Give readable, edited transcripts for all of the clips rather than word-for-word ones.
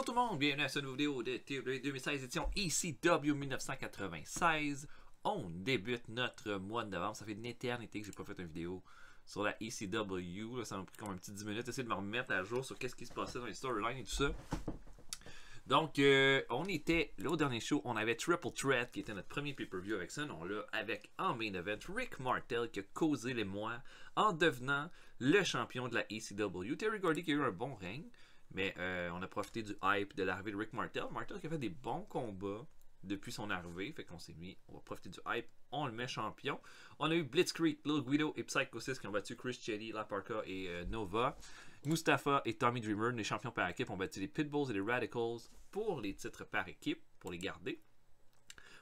Bonjour tout le monde, bienvenue à cette nouvelle vidéo de TW 2016 édition ECW 1996. On débute notre mois de novembre, ça fait une éternité que j'ai pas fait une vidéo sur la ECW, là, ça m'a pris comme un petit 10 minutes, essayer de me remettre à jour sur qu'est-ce qui se passait dans les storylines et tout ça. Donc, on était, là au dernier show, on avait Triple Threat qui était notre premier pay-per-view avec ça. On l'a avec en main event Rick Martel qui a causé les mois en devenant le champion de la ECW. Terry Gordy qui a eu un bon règne, mais on a profité du hype de l'arrivée de Rick Martel. Martel qui a fait des bons combats depuis son arrivée, fait qu'on s'est mis, on va profiter du hype, on le met champion. On a eu Blitzkrieg, Lil Guido et Psycho 6 qui ont battu Chris Chetty, La Parka et Nova. Mustafa et Tommy Dreamer, les champions par équipe, ont battu les Pitbulls et les Radicals pour les titres par équipe, pour les garder.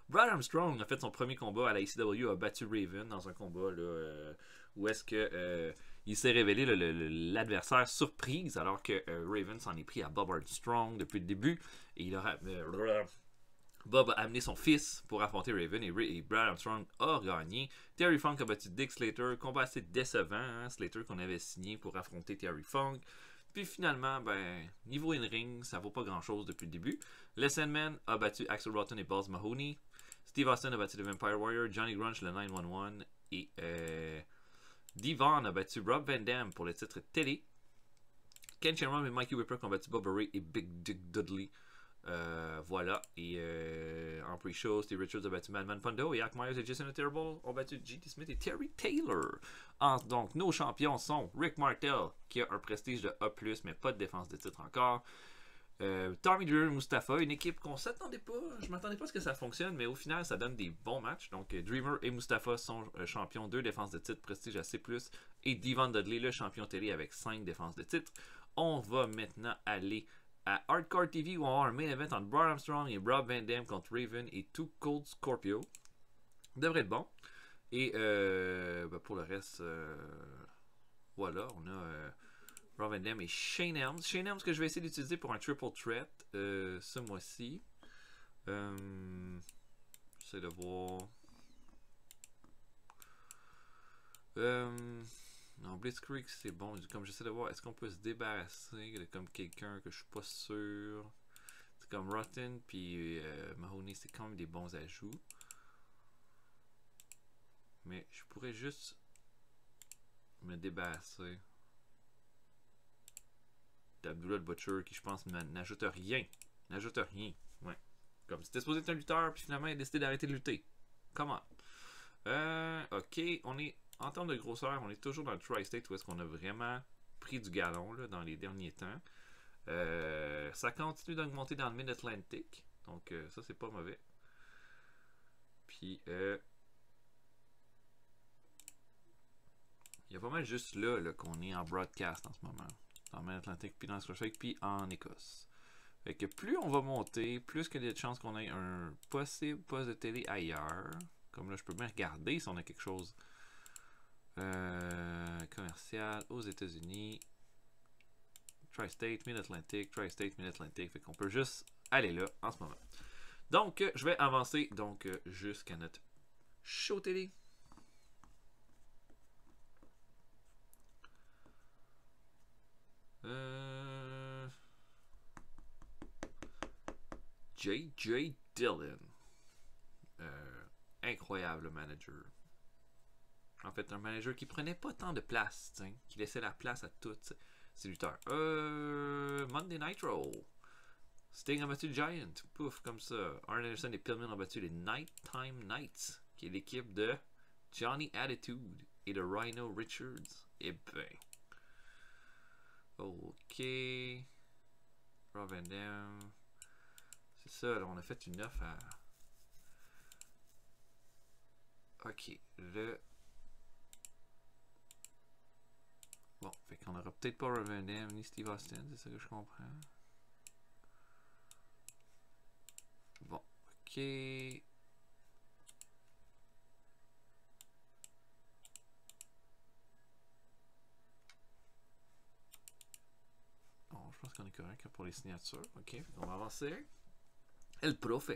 Brad Armstrong a fait son premier combat à la ECW, a battu Raven dans un combat là, où est-ce que il s'est révélé l'adversaire surprise alors que Raven s'en est pris à Bob Armstrong depuis le début et il aura Bob a amené son fils pour affronter Raven et Brad Armstrong a gagné. Terry Funk a battu Dick Slater, combat assez décevant, hein? Slater qu'on avait signé pour affronter Terry Funk. Puis finalement, ben, niveau in-ring, ça vaut pas grand-chose depuis le début. Les Sandman a battu Axel Rotten et Balls Mahoney. Steve Austin a battu The Vampire Warrior, Johnny Grunge le 911 et Devon a battu Rob Van Dam pour le titre télé. Ken Shamrock et Mikey Whipper ont battu Bob Ray et Big Dick Dudley. Voilà, et en pre-show, Steve Richards a battu Madman Pondo et Hack Myers et Jason Terrible ont battu J.T. Smith et Terry Taylor. Donc, nos champions sont Rick Martel, qui a un prestige de A+, mais pas de défense de titre encore. Tommy Dreamer et Mustafa, une équipe qu'on s'attendait pas, je m'attendais pas à ce que ça fonctionne, mais au final, ça donne des bons matchs. Donc, Dreamer et Mustafa sont champions, 2 défenses de titre, prestige à C+, et Devon Dudley, le champion télé, avec 5 défenses de titre. On va maintenant aller à Hardcore TV où on va avoir un main event entre Brad Armstrong et Rob Van Dam contre Raven et Too Cold Scorpio. Devrait être bon. Et ben pour le reste, voilà, on a Rob Van Dam et Shane Helms. Shane Helms que je vais essayer d'utiliser pour un Triple Threat ce mois-ci. J'essaie de voir. Non, Blitzkrieg c'est bon. Comme j'essaie de voir, est-ce qu'on peut se débarrasser de comme quelqu'un que je suis pas sûr. C'est comme Rotten puis Mahoney, c'est quand même des bons ajouts. Mais je pourrais juste me débarrasser d'Abdullah le Butcher qui je pense n'ajoute rien. N'ajoute rien. Ouais. Comme c'était supposé être un lutteur puis finalement il a décidé d'arrêter de lutter. Comment? Ok, on est en termes de grosseur, on est toujours dans le Tri-State où est-ce qu'on a vraiment pris du galon là, dans les derniers temps. Ça continue d'augmenter dans le Mid-Atlantic. Donc ça c'est pas mauvais. Puis il y a pas mal juste là qu'on est en broadcast en ce moment. Dans le Mid-Atlantic, puis dans le Tri-State, puis en Écosse. Fait que plus on va monter, plus qu'il y a de chances qu'on ait un possible poste de télé ailleurs. Comme là je peux bien regarder si on a quelque chose commercial aux États-Unis. Tri-State, Mid-Atlantic, Tri-State, Mid-Atlantic. Fait qu'on peut juste aller là en ce moment. Donc, je vais avancer donc jusqu'à notre show télé. J.J. Dillon. Incroyable manager. En fait, un manager qui prenait pas tant de place, t'sais, qui laissait la place à tous ses lutteurs. Monday Nitro. Sting a battu Giant. Pouf, comme ça. Arn Anderson et Pillman ont battu les Nighttime Knights, qui est l'équipe de Johnny Attitude et de Rhino Richards. Eh ben. Ok. Rob Van Dam. C'est ça, là, on a fait une offre à. Ok, bon, fait qu'on aura peut-être pas Rob Van Dam ni Steve Austin, c'est ça que je comprends. Bon, ok. Bon, je pense qu'on est correct pour les signatures. Ok, on va avancer. El Profe.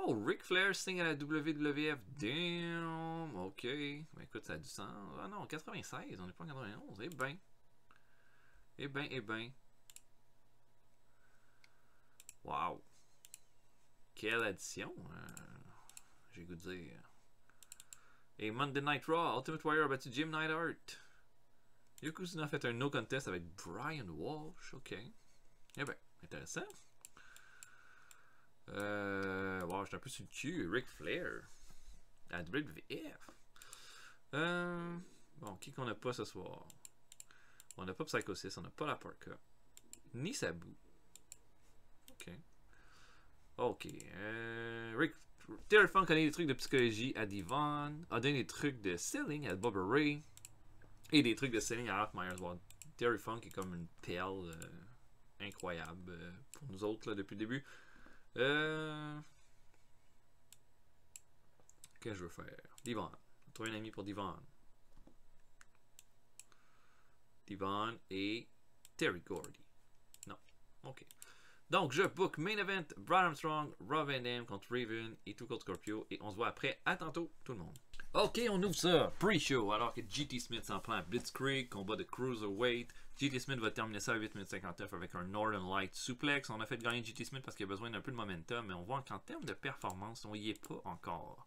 Oh, Ric Flair signe à la WWF. Damn. Ok. Ben écoute, ça a du sens. Ah non, 96. On n'est pas en 91. Eh ben. Eh ben, eh ben. Wow. Quelle addition. J'ai goût de dire. Et Monday Night Raw. Ultimate Warrior a battu Jim Neidhart. Yokozuna a fait un no contest avec Brian Walsh. Ok. Eh ben, intéressant. Wow, j'étais un peu sur le cul. Ric Flair. À la WWF. Bon, qui qu'on n'a pas ce soir? On n'a pas Psycho 6, on n'a pas la Parka. Ni Sabu. Ok. Ok. Terry Funk a donné des trucs de psychologie à Devon. A donné des trucs de selling à Bubba Ray. Et des trucs de selling à Hawk Myers. Bon, Terry Funk est comme une perle incroyable pour nous autres là, depuis le début. Qu'est-ce que je veux faire? Devon. Trouver un ami pour Devon. Devon et Terry Gordy. Non. Ok. Donc, je book main event Braun Armstrong, Rob Van Dam contre Raven et tout contre Scorpio. Et on se voit après. À tantôt, tout le monde. Ok, on ouvre ça. Pre-show. Alors que GT Smith s'en prend à Blitzkrieg, combat de Cruiserweight. GT Smith va terminer ça à 8 minutes 59 avec un Northern Light Suplex. On a fait gagner GT Smith parce qu'il a besoin d'un peu de momentum. Mais on voit qu'en termes de performance, on y est pas encore.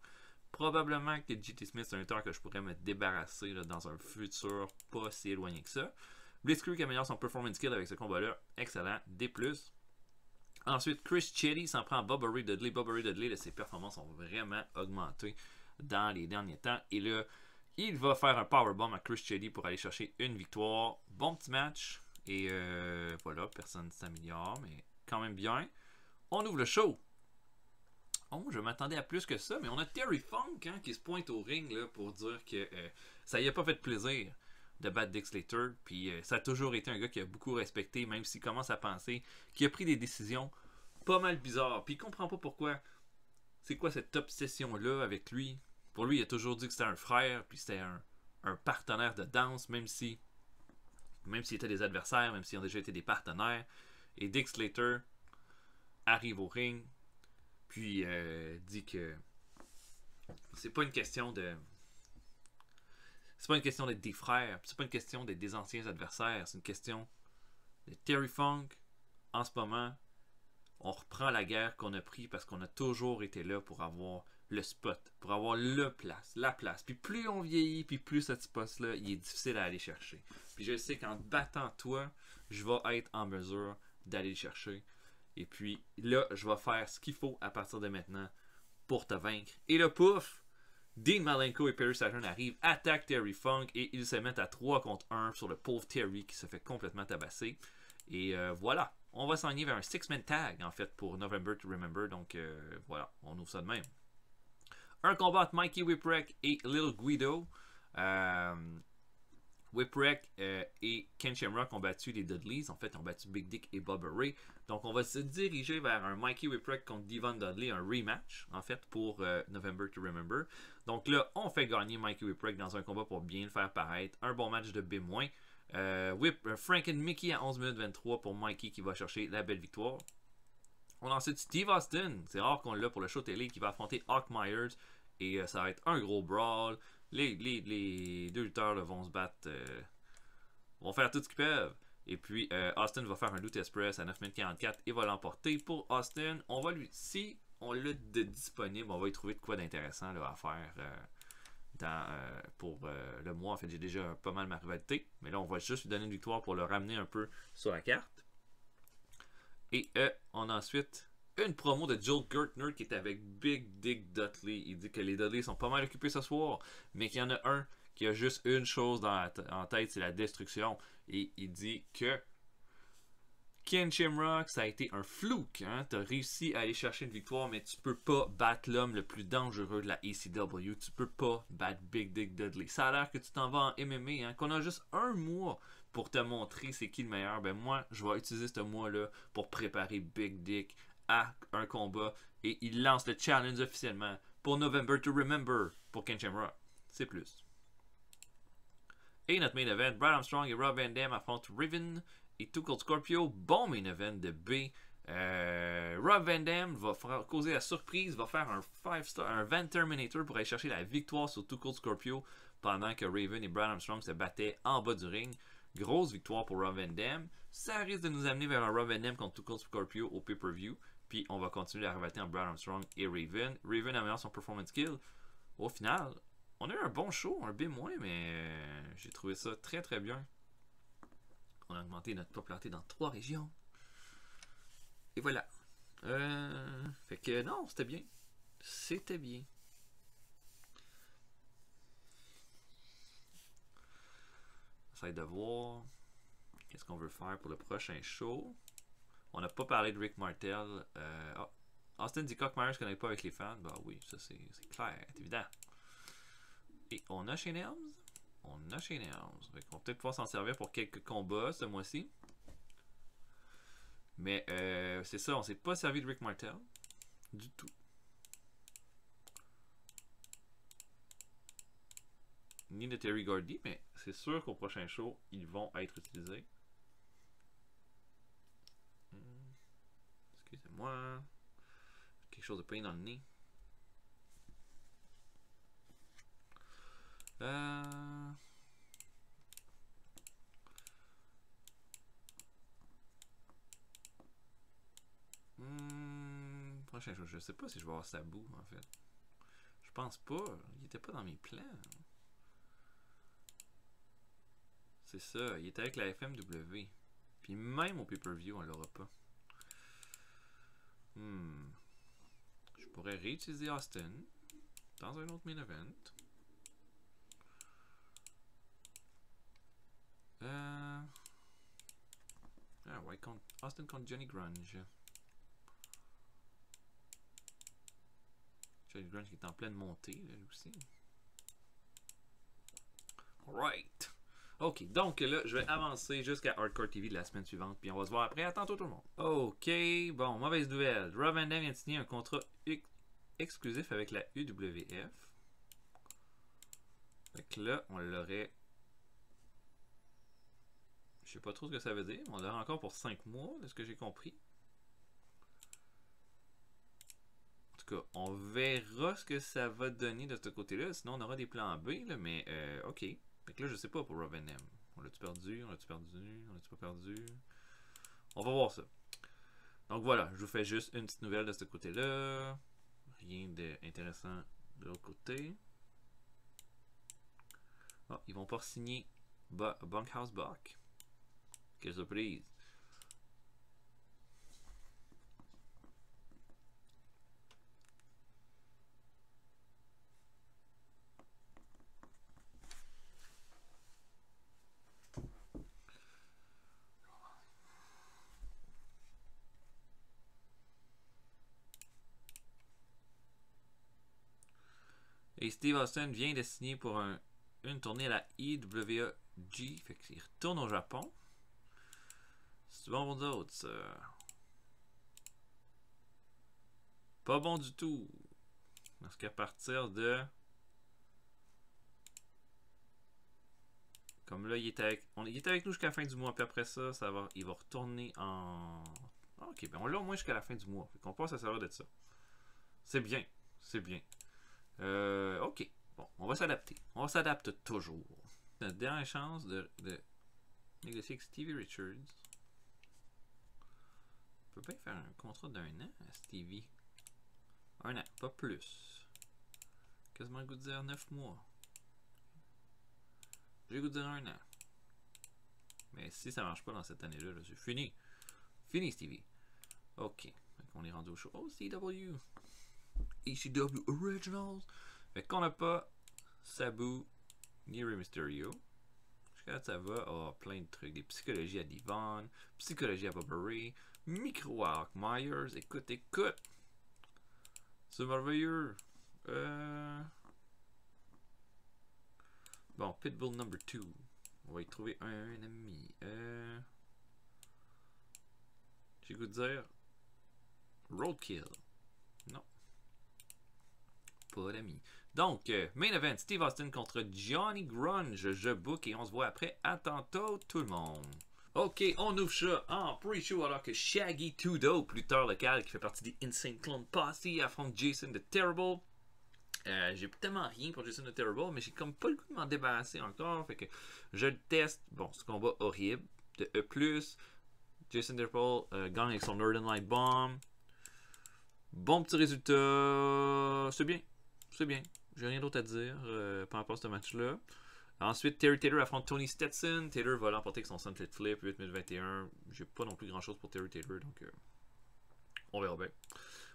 Probablement que GT Smith, c'est un lutteur que je pourrais me débarrasser là, dans un futur pas si éloigné que ça. Blitzkrieg améliore son performance skill avec ce combat-là. Excellent. D+. Ensuite, Chris Chetty s'en prend à Bubba Ray Dudley. Bubba Ray Dudley, là, ses performances ont vraiment augmenté dans les derniers temps. Et là, il va faire un powerbomb à Chris Chetty pour aller chercher une victoire. Bon petit match. Et voilà, personne ne s'améliore, mais quand même bien. On ouvre le show. Oh, je m'attendais à plus que ça, mais on a Terry Funk hein, qui se pointe au ring là, pour dire que ça y a pas fait plaisir de battre Dick Slater. Puis ça a toujours été un gars qui a beaucoup respecté, même s'il commence à penser qu'il a pris des décisions pas mal bizarres. Puis il comprend pas pourquoi. C'est quoi cette obsession-là avec lui? Pour lui, il a toujours dit que c'était un frère, puis c'était un partenaire de danse, même s'ils étaient des adversaires, même s'ils ont déjà été des partenaires. Et Dick Slater arrive au ring, puis dit que c'est pas une question de... C'est pas une question d'être des frères, c'est pas une question d'être des anciens adversaires, c'est une question de Terry Funk. En ce moment, on reprend la guerre qu'on a pris parce qu'on a toujours été là pour avoir le spot, pour avoir la place. Puis plus on vieillit, puis plus ce poste-là, il est difficile à aller chercher. Puis je sais qu'en battant toi, je vais être en mesure d'aller le chercher. Et puis là, je vais faire ce qu'il faut à partir de maintenant pour te vaincre. Et le pouf! Dean Malenko et Perry Saturn arrivent, attaquent Terry Funk et ils se mettent à 3 contre 1 sur le pauvre Terry qui se fait complètement tabasser. Et voilà, on va s'enligner vers un 6-man tag en fait pour November to Remember. Donc voilà, on ouvre ça de même. Un combat entre Mikey Whipwreck et Little Guido. Whipwreck et Ken Shamrock ont battu les Dudleys. En fait, ils ont battu Big Dick et Bubba Ray. Donc, on va se diriger vers un Mikey Whipwreck contre Devon Dudley, un rematch, en fait, pour November to Remember. Donc là, on fait gagner Mikey Whipwreck dans un combat pour bien le faire paraître. Un bon match de B-. Frank and Mickey à 11 minutes 23 pour Mikey qui va chercher la belle victoire. On a ensuite Steve Austin. C'est rare qu'on l'a pour le show télé qui va affronter Hawk Myers. Et ça va être un gros brawl. Les deux lutteurs là, vont se battre, vont faire tout ce qu'ils peuvent. Et puis Austin va faire un Loot Express à 9 minutes 44 et va l'emporter. Pour Austin, on va lui, si on l'a disponible, on va y trouver de quoi d'intéressant à faire pour le mois. En fait, j'ai déjà pas mal ma rivalité. Mais là, on va juste lui donner une victoire pour le ramener un peu sur la carte. Et on a ensuite une promo de Joel Gertner qui est avec Big Dick Dudley. Il dit que les Dudley sont pas mal occupés ce soir, mais qu'il y en a un qui a juste une chose en tête, c'est la destruction. Et il dit que Ken Shamrock, ça a été un fluke. Hein? Tu as réussi à aller chercher une victoire, mais tu peux pas battre l'homme le plus dangereux de la ECW. Tu peux pas battre Big Dick Dudley. Ça a l'air que tu t'en vas en MMA, hein? Qu'on a juste un mois pour te montrer c'est qui le meilleur. Ben moi, je vais utiliser ce mois-là pour préparer Big Dick à un combat et il lance le challenge officiellement pour November to Remember pour Ken Shamrock. C'est plus. Et notre main event, Braun Armstrong et Rob Van Dam affrontent Raven et Two Cold Scorpio. Bon main event de B. Rob Van Dam va causer la surprise, va faire un 5-star, un Van Terminator pour aller chercher la victoire sur Too Cold Scorpio pendant que Raven et Brad Armstrong se battaient en bas du ring. Grosse victoire pour Rob Van Dam. Ça risque de nous amener vers un Rob Van Dam contre Too Cold Scorpio au pay-per-view. Puis on va continuer à rebattre en Brad Armstrong et Raven. Raven améliore son performance skill. Au final, on a eu un bon show, un B-, mais j'ai trouvé ça très très bien. On a augmenté notre popularité dans 3 régions. Et voilà. Fait que non, c'était bien. C'était bien. J'essaie de voir qu'est-ce qu'on veut faire pour le prochain show. On n'a pas parlé de Rick Martel. Austin dit Cockmeyer, je ne connais pas avec les fans. Bah oui, ça c'est clair, c'est évident. Et on a Shane Helms. On a Shane Helms. Fait qu'on va peut-être pouvoir s'en servir pour quelques combats ce mois-ci. Mais c'est ça, on s'est pas servi de Rick Martel. Du tout. Ni de Terry Gordy, mais c'est sûr qu'au prochain show, ils vont être utilisés. Excusez-moi. Quelque chose de pain dans le nez. Prochain show, je sais pas si je vais avoir Sabu en fait. Je pense pas. Il était pas dans mes plans. C'est ça. Il était avec la FMW. Puis même au pay-per-view, on l'aura pas. Je pourrais réutiliser Austin dans un autre main event. Ouais, Austin contre Johnny Grunge. Johnny Grunge qui est en pleine montée, là, lui aussi. Alright. Ok, donc là, je vais avancer jusqu'à Hardcore TV de la semaine suivante, puis on va se voir après. À tantôt tout le monde. Ok, bon, mauvaise nouvelle. Rob Van Dam vient de signer un contrat exclusif avec la UWF. Fait que là, on l'aurait... Je sais pas trop ce que ça veut dire, mais on l'aurait encore pour 5 mois, de ce que j'ai compris. En tout cas, on verra ce que ça va donner de ce côté-là. Sinon, on aura des plans B, là, mais ok. Fait que là, je sais pas pour Rob Van Dam. On l'a-tu perdu? On l'a-tu perdu? On l'a-tu pas perdu? On va voir ça. Donc voilà, je vous fais juste une petite nouvelle de ce côté-là. Rien d'intéressant de l'autre côté. Ah, ils vont pas signer Bunkhouse Buck. Quelle surprise. Et Steve Austin vient de signer pour une tournée à la IWG. Fait qu'il retourne au Japon. C'est bon pour d'autres, ça. Pas bon du tout. Parce qu'à partir de... Comme là, il était avec nous jusqu'à la fin du mois. Puis après ça, il va retourner en... Ok, ben on l'a au moins jusqu'à la fin du mois. Fait qu'on passe à savoir de ça. C'est bien. C'est bien. Ok. Bon, on va s'adapter. On s'adapte toujours. Notre dernière chance de négocier avec Stevie Richards. On peut bien faire un contrat d'1 an à Stevie. 1 an, pas plus. Quasiment le goût de dire 9 mois. J'ai le goût de dire 1 an. Mais si ça marche pas dans cette année-là, c'est fini. Fini, Stevie. Ok. Fait qu'on est rendu au show. Oh, CW. ECW Originals. Fait qu'on n'a pas Sabu ni Rey Mysterio. Jusqu'à là, ça va. Oh, plein de trucs. Des psychologies à Devon. Psychologie à Bubba Ray. Micro à Hawk Myers. Écoute. C'est merveilleux. Bon, Pitbull number 2. On va y trouver un ami. J'ai goût de dire Roadkill. Non. Pas d'ami. Donc, main event, Steve Austin contre Johnny Grunge. Je book et on se voit après. À tantôt tout le monde. Ok, on ouvre ça en pre-show alors que Shaggy 2 Dope, lutteur local qui fait partie des Insane Clone Posse, affronte Jason the Terrible. J'ai tellement rien pour Jason the Terrible, mais j'ai comme pas le goût de m'en débarrasser encore. Fait que je le teste. Bon, ce combat horrible de E+. Jason the Terrible gagne avec son Northern Light Bomb. Bon petit résultat. C'est bien. C'est bien. J'ai rien d'autre à dire par rapport à ce match-là. Ensuite, Terry Taylor affronte Tony Stetson. Taylor va l'emporter avec son Sunset Flip 8-21. J'ai pas non plus grand chose pour Terry Taylor, donc on verra bien.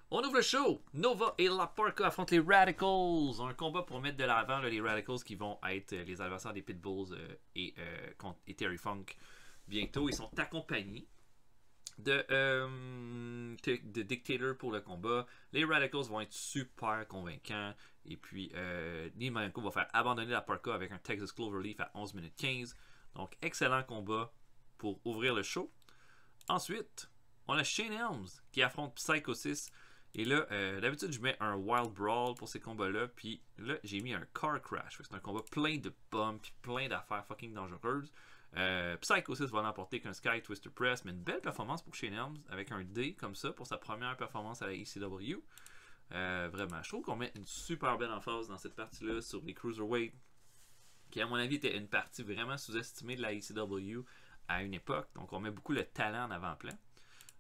On ouvre le show. Nova et La Parka affrontent les Radicals. Un combat pour mettre de l'avant les Radicals qui vont être les adversaires des Pitbulls et Terry Funk bientôt. Ils sont accompagnés de Dictator pour le combat. Les Radicals vont être super convaincants. Et puis, Dean Malenko va faire abandonner La Parka avec un Texas Cloverleaf à 11 minutes 15. Donc, excellent combat pour ouvrir le show. Ensuite, on a Shane Helms qui affronte Psycho 6. Et là, d'habitude, je mets un Wild Brawl pour ces combats-là. Puis là, j'ai mis un Car Crash. C'est un combat plein de bombes puis plein d'affaires fucking dangereuses. Psycho 6 va l'emporter qu'un Sky Twister Press, mais une belle performance pour Shane Helms avec un D comme ça pour sa première performance à la ECW. Vraiment, je trouve qu'on met une super belle emphase dans cette partie-là sur les Cruiserweight, qui à mon avis était une partie vraiment sous-estimée de la ECW à une époque. Donc on met beaucoup le talent en avant-plan.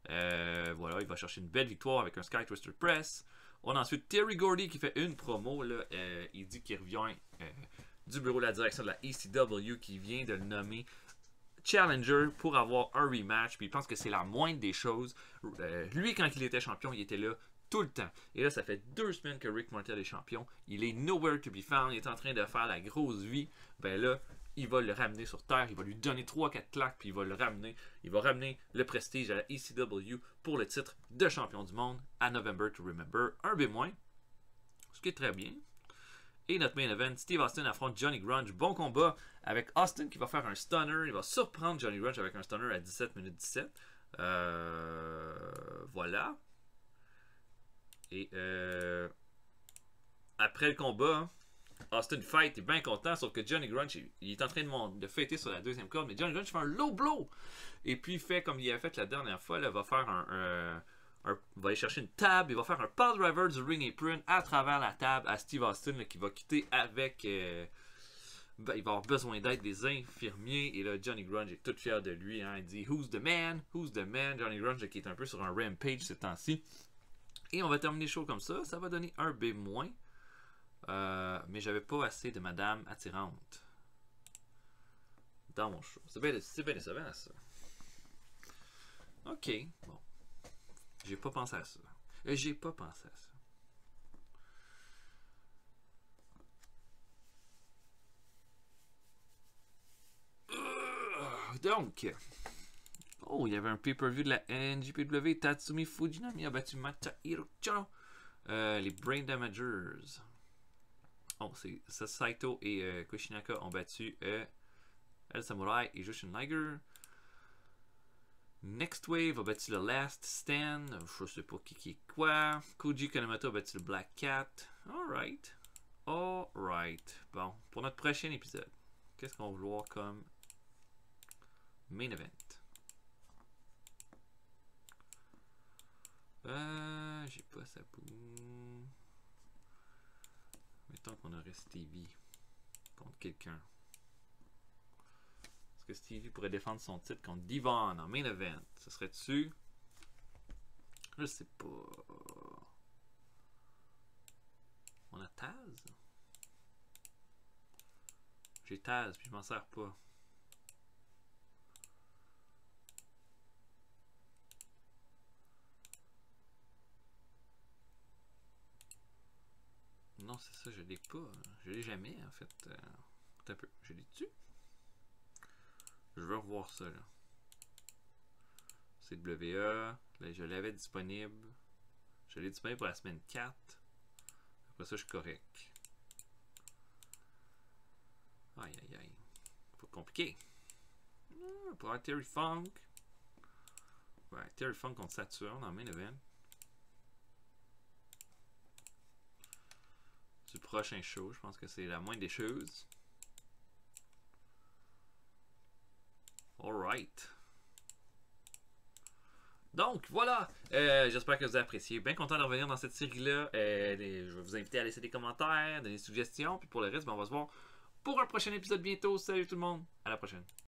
Voilà, il va chercher une belle victoire avec un Sky Twister Press. On a ensuite Terry Gordy qui fait une promo. Là, il dit qu'il revient du bureau de la direction de la ECW qui vient de le nommer Challenger pour avoir un rematch. Puis il pense que c'est la moindre des choses. Lui, quand il était champion, il était là tout le temps. Et là, ça fait 2 semaines que Rick Martel est champion. Il est nowhere to be found. Il est en train de faire la grosse vie. Ben là, il va le ramener sur terre. Il va lui donner 3-4 claques. Puis il va le ramener. Il va ramener le prestige à la ECW pour le titre de champion du monde à November to Remember. Un B-. Ce qui est très bien. Et notre main event, Steve Austin affronte Johnny Grunge. Bon combat avec Austin qui va faire un stunner. Il va surprendre Johnny Grunge avec un stunner à 17 minutes 17. Voilà. Et après le combat, Austin fight, il est bien content, sauf que Johnny Grunge, il est en train de fêter sur la deuxième corde, mais Johnny Grunge fait un low blow. Et puis il fait comme il a fait la dernière fois, là, va faire va aller chercher une table, il va faire un power driver du ring apron à travers la table à Steve Austin là, qui va quitter avec... il va avoir besoin d'aide des infirmiers. Et là, Johnny Grunge est tout fier de lui. Hein. Il dit « Who's the man? Who's the man? » Johnny Grunge qui est un peu sur un rampage ces temps-ci. Et on va terminer le show comme ça. Ça va donner un B-. Mais j'avais pas assez de madame attirante dans mon show. C'est bien décevant, ça. Ok, bon. J'ai pas pensé à ça. Donc, oh, il y avait un pay-per-view de la NJPW. Tatsumi Fujinami a battu Masahiro Chono. Les Brain Damagers. Oh, c'est Saito et Kushinaka ont battu El Samurai et Jushin Liger. Next Wave a battu le Last Stand. Je sais pas qui est quoi. Koji Kanemoto a battu le Black Cat. Alright. Bon, pour notre prochain épisode, qu'est-ce qu'on va vouloir comme main event? J'ai pas sa boue. Mettons qu'on aurait Stevie contre quelqu'un. Est-ce que Stevie pourrait défendre son titre contre Devon en main event? Ce serait dessus? Je sais pas. On a Taz? J'ai Taz, puis je m'en sers pas. Non, c'est ça, je l'ai pas. Je l'ai jamais, en fait. Un peu. Je l'ai dessus? Je veux revoir ça, là. CWA. Là, je l'avais disponible. Je l'ai disponible pour la semaine 4. Après ça, je suis correct. Aïe, aïe, aïe. Pas compliqué. Pour avoir Terry Funk. Ouais, Terry Funk contre Saturn en main event. Du prochain show, je pense que c'est la moindre des choses. Alright. Donc voilà, j'espère que vous avez apprécié. Bien content de revenir dans cette série-là. Je vais vous inviter à laisser des commentaires, donner des suggestions. Puis pour le reste, ben, on va se voir pour un prochain épisode bientôt. Salut tout le monde, à la prochaine.